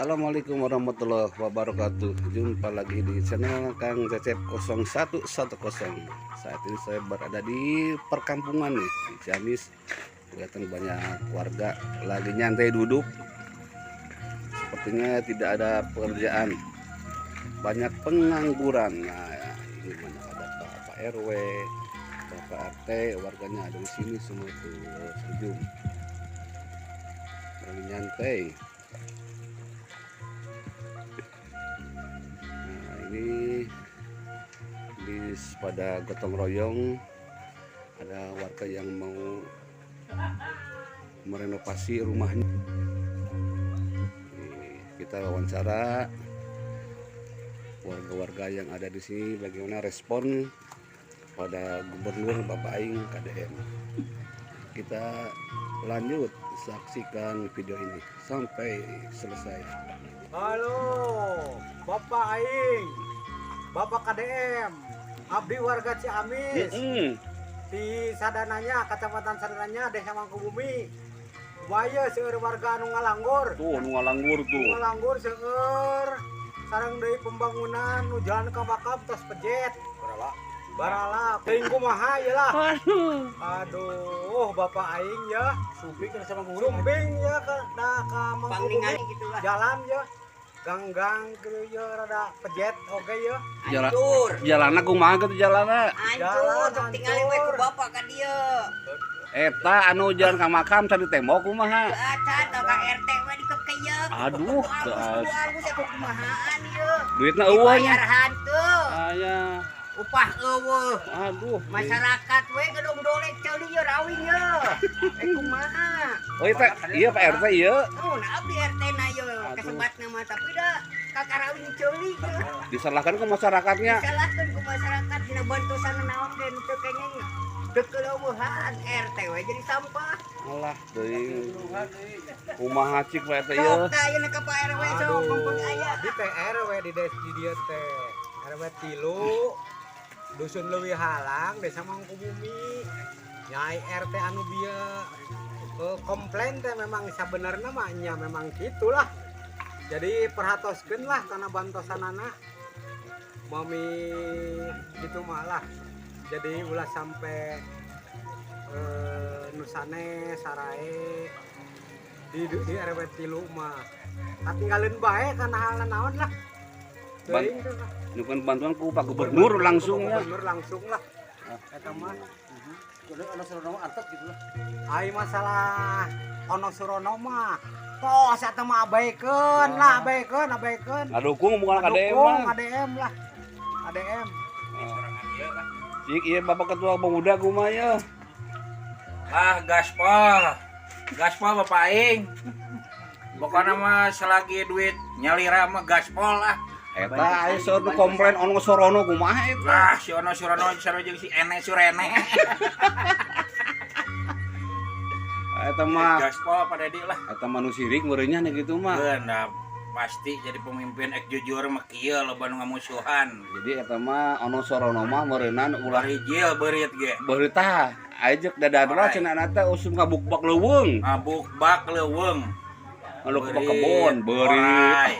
Assalamualaikum warahmatullahi wabarakatuh. Jumpa lagi di channel Kang Cecep 0110. Saat ini saya berada di perkampungan nih, di Ciamis. Kelihatan banyak warga lagi nyantai duduk. Sepertinya tidak ada pekerjaan. Banyak pengangguran. Nah, ini mana ada Pak RW, Bapak RT, warganya ada di sini semua tuh senyum. Lagi nyantai. Ini pada gotong royong, ada warga yang mau merenovasi rumahnya. Kita wawancara warga-warga yang ada di sini bagaimana respon pada Gubernur Bapak Aing KDM. Kita lanjut saksikan video ini sampai selesai. Halo, Bapak Aing, Bapak KDM, abdi warga Ciamis, di Sadananya, Kecamatan Sadananya, Desa Mangkubumi. Waya seueur warga anu ngalanggur. Tuh, anu ngalanggur tuh. Ngalanggur seueur sareng deui pembangunan nu jalan ka Bakam tos pejet. Barala, teuing kumaha ieu lah. Aduh, Bapak Aing ya, sumbing sama guru. Sumbing ya ka Mangkubumi gitu lah. Jalan ya. Gang-gang kieu ya rada pejet oge ya. Hancur. Jalanna kumaha kitu jalanna? Hancur, sok tinggal we ku bapak ka dieu. Eta anu jalan ka makam tadi tembok kumaha? Acan ka RT we dikekeyeuk. Aduh, Alus aku kumahaan ieu. duitna eueuh nya. Bayar hanteu. Aya. Upah eueuh. Aduh. Masyarakat we gedung dolek ceuli ieu rawing ieu. Kumaha? Oh eta ieu Pak RT ieu. Oh, nah abdi RT na ieu kasebatna mah tapi da kakarawing ceuli ieu. Disalahkan ke masyarakatnya. Disalahkeun ku masyarakat dina bantusan naon den teu kenging. Dekeleuweuhan RT we jadi sampah. Alah teuing. Kumaha cik Pak RT ieu? Sok tah ayeuna ka Pak RW sok mumpung aya. Di RW di dieu teh. RW 3 Dusun Leuwih Halang, Desa Mangkubumi. Nyai RT anu bieu komplain teh memang sabenerna mah nya memang gitulah. Jadi perhatoskeun lah kana bantosanana. Mami gitu malah. Jadi ulah sampai nusane sarae di RW 3 mah. Katinggalin bae kana hal naon lah. Teuing teh. Nukeun bantuan ku Pak Gubernur langsung ya. Gubernur langsung lah. Eta mah. Kudu ana surono antep gitu lah. Ai masalah ono surono mah. Tos eta mah abaikeun lah, abaikeun. Ngadukung bukan KDM Dukung mah. ADM lah. ADM. Cik ieu Bapak Ketua Pemuda kumaha ya? Gaspol Bapak Aing. Pokoknya mah selagi duit nyalira mah gaspol lah. Eta aya seueur komplain ono sorono kumaha eta? Lah si Ono Surono jeung si Ene Surene. Eta mah Gaspol pada di lah. eta mah nu sirik meureunnya nya gitu mah. Beuna pasti jadi pemimpin ek jujur mah kieu loba nu ngamusuhan. Jadi eta mah ono sorono mah meureunan ulah Hijil beurit ge. beuri tah ajek dadadra cenah teh usum ka bukbak leuweung. Ngabukbak leuweung. Anu ke kebon beuri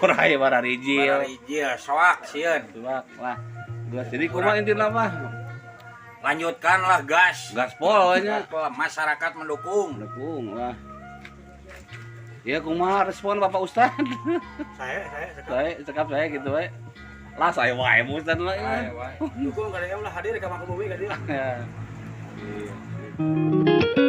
orai bararijil. Hijil soak sieun. Tuak lah. Geus jadi kumaha intina mah? Lanjutkanlah gas. Gaspol nya. Masyarakat mendukung. Dukung lah. Ya kumaha respon Bapak Ustad? Saya cekap saya gitu we. Lah saya wae Ustad mah. Dukung KDM lah hadir ka Mangkubumi ka dieu. Ya. Iya.